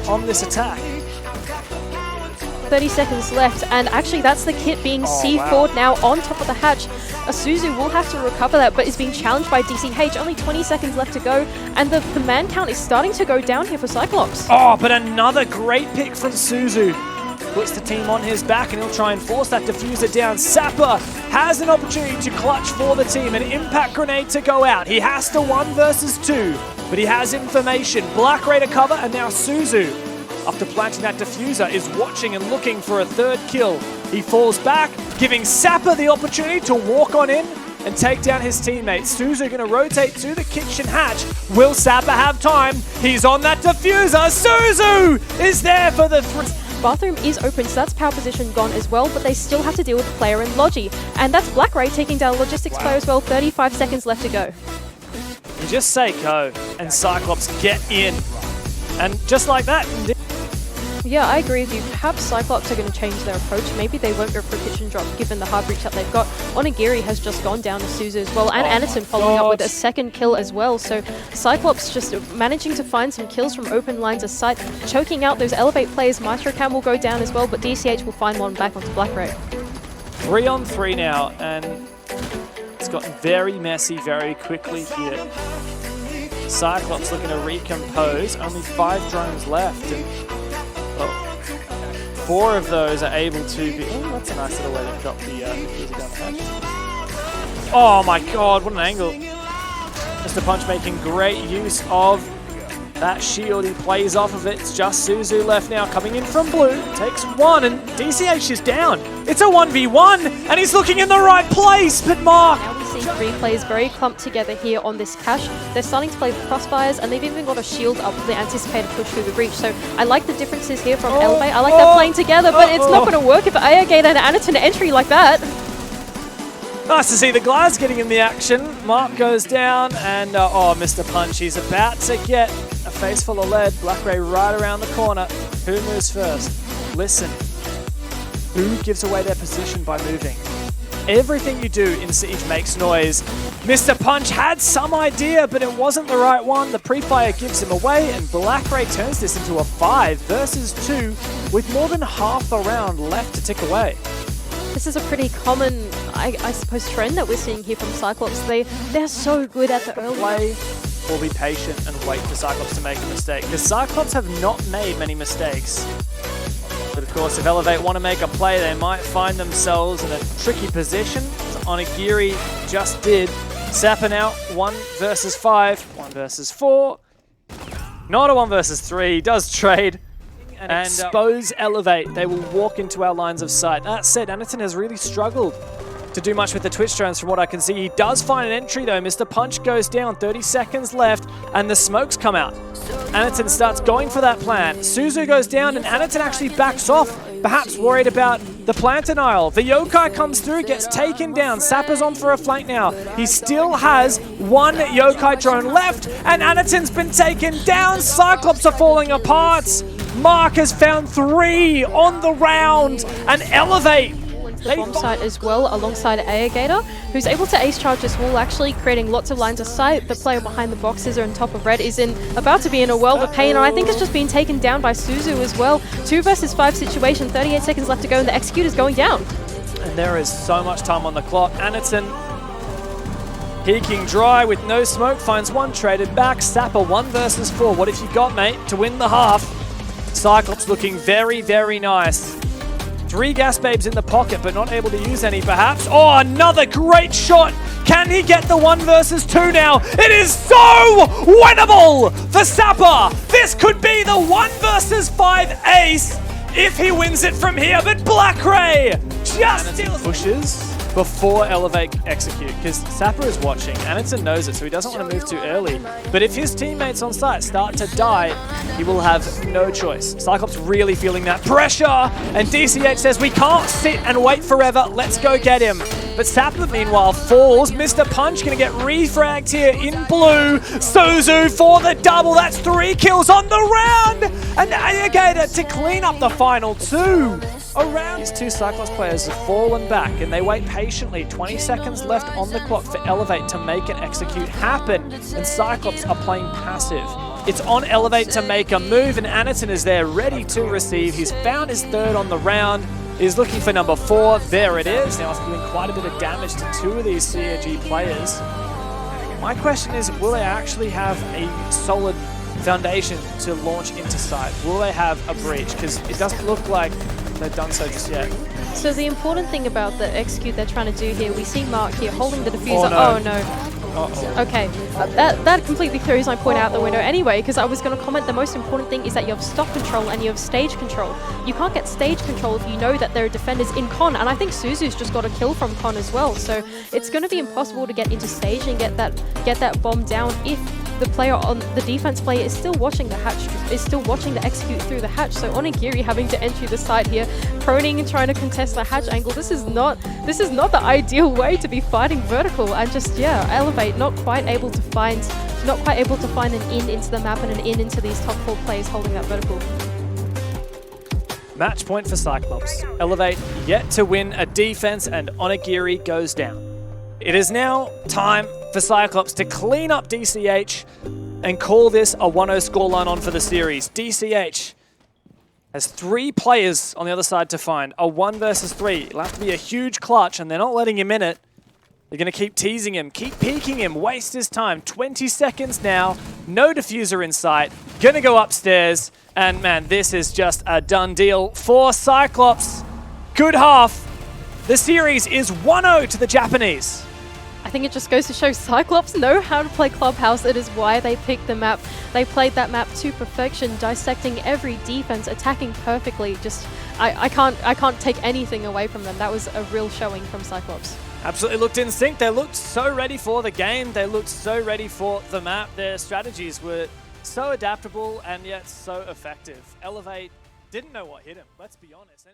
on this attack. 30 seconds left, and actually that's the kit being C4'd now on top of the hatch. Suzu will have to recover that, but is being challenged by DCH. Only 20 seconds left to go, and the man count is starting to go down here for CYCLOPS. Oh, but another great pick from Suzu. Puts the team on his back, and he'll try and force that diffuser down. Sapper has an opportunity to clutch for the team, an impact grenade to go out. He has to 1 versus 2, but he has information. Black Ray to cover, and now Suzu, after planting that diffuser, is watching and looking for a 3rd kill. He falls back, giving Sapper the opportunity to walk on in and take down his teammates. Suzu going to rotate to the kitchen hatch. Will Sapper have time? He's on that diffuser. Suzu is there for the 3. Bathroom is open, so that's power position gone as well, but they still have to deal with the player in Logi. And that's Black Ray taking down Logistics player as well. 35 seconds left to go. You just say go, and CYCLOPS get in. And just like that. Yeah, I agree with you. Perhaps CYCLOPS are going to change their approach. Maybe they won't go for a kitchen drop given the hard reach that they've got. Onigiri has just gone down to Suzu as well, and Anderson following up with a 2nd kill as well. So CYCLOPS just managing to find some kills from open lines of sight, choking out those Elevate players. Maestro Cam will go down as well, but DCH will find one back onto Black Ray. 3 on 3 now, and it's gotten very messy very quickly here. CYCLOPS looking to recompose. Only 5 drones left, and 4 of those are able to be... Oh, that's a nice little way to drop the diffuser down the hatch. Oh my god, what an angle. Mr. Punch making great use of that shield. He plays off of it. It's just Suzu left now, coming in from blue. Takes 1, and DCH is down. It's a 1v1, and he's looking in the right place, but Mark... Now we see 3 players very clumped together here on this cache. They're starting to play with crossfires, and they've even got a shield up for the anticipated push through the breach. So I like the differences here from Elevate. I like that playing together, but it's not going to work if Ayagate and Anaton entry like that. Nice to see the Glass getting in the action. Mark goes down, and Mr. Punch, he's about to get a face full of lead. Black Ray right around the corner. Who moves first? Listen. Who gives away their position by moving? Everything you do in Siege makes noise. Mr. Punch had some idea, but it wasn't the right one. The pre-fire gives him away, and Black Ray turns this into a 5 versus 2 with more than half the round left to tick away. This is a pretty common, I suppose, trend that we're seeing here from CYCLOPS. They're so good at the early play, or be patient and wait for CYCLOPS to make a mistake, because CYCLOPS have not made many mistakes. But of course, if Elevate want to make a play, they might find themselves in a tricky position. So Onigiri just did. Sapper now 1 versus 5, 1 versus 4. Not a 1 versus 3, he does trade. And expose Elevate. They will walk into our lines of sight. That said, Anaton has really struggled to do much with the Twitch drones from what I can see. He does find an entry though. Mr. Punch goes down, 30 seconds left, and the smokes come out. Anaton starts going for that plant. Suzu goes down, and Anaton actually backs off, perhaps worried about the plant denial. The Yokai comes through, gets taken down. Sapper's on for a flank now. He still has 1 Yokai drone left, and Anaton's been taken down. CYCLOPS are falling apart. Mark has found 3 on the round, and Elevate. Bomb site as well, alongside Ayagator, who's able to ace charge this wall, actually creating lots of lines of sight. The player behind the boxes or on top of red is about to be in a world of pain, and I think it's just being taken down by Suzu as well. 2 versus 5 situation, 38 seconds left to go, and the Executor's going down. And there is so much time on the clock. Anaton peeking dry with no smoke, finds 1, traded back. Sapper 1 versus 4. What have you got, mate, to win the half? CYCLOPS looking very, very nice. 3 gas babes in the pocket, but not able to use any, perhaps. Oh, another great shot. Can he get the 1 versus 2 now? It is so winnable for Sapper. This could be the 1 versus 5 ace if he wins it from here, but Black Ray just pushes before Elevate execute, because Sapper is watching. Anaton knows it, so he doesn't want to move too early. But if his teammates on site start to die, he will have no choice. CYCLOPS really feeling that pressure, and DCH says, we can't sit and wait forever, let's go get him. But Sapper, meanwhile, falls. Mr. Punch gonna get refragged here in blue. Suzu for the double, that's 3 kills on the round! And Ayagator to clean up the final 2. Around these 2 CYCLOPS players have fallen back, and they wait patiently. 20 seconds left on the clock for Elevate to make an execute happen, and CYCLOPS are playing passive. It's on Elevate to make a move, and Anaton is there ready to receive. He's found his third on the round. He's looking for number 4. There it is. Now it's doing quite a bit of damage to 2 of these CAG players. My question is, will they actually have a solid foundation to launch into side? Will they have a breach? Because it doesn't look like they've done so just yet. So the important thing about the execute they're trying to do here, we see Mark here holding the diffuser. Oh, Oh no. Uh-oh. Okay, that completely throws my point out the window anyway, because I was going to comment the most important thing is that you have stock control and you have stage control. You can't get stage control if you know that there are defenders in con, and I think Suzu's just got a kill from con as well, so it's going to be impossible to get into stage and get that bomb down if the player on the defense player is still watching the hatch, is still watching the execute through the hatch. So Onigiri having to enter the side here, proning and trying to contest the hatch angle. This is not the ideal way to be fighting vertical. And just Elevate not quite able to find an in into the map and an in into these top 4 players holding that vertical. Match point for Cyclops. Elevate yet to win a defense, and Onigiri goes down. It is now time for Cyclops to clean up DCH and call this a 1-0 scoreline on for the series. DCH has 3 players on the other side to find. A 1 versus 3. It'll have to be a huge clutch, and they're not letting him in it. They're going to keep teasing him, keep peeking him, waste his time. 20 seconds now, no diffuser in sight. Going to go upstairs, and man, this is just a done deal for Cyclops. Good half. The series is 1-0 to the Japanese. I think it just goes to show Cyclops know how to play Clubhouse. It is why they picked the map. They played that map to perfection, dissecting every defense, attacking perfectly. Just, I can't take anything away from them. That was a real showing from Cyclops. Absolutely looked in sync. They looked so ready for the game. They looked so ready for the map. Their strategies were so adaptable and yet so effective. Elevate didn't know what hit him, let's be honest.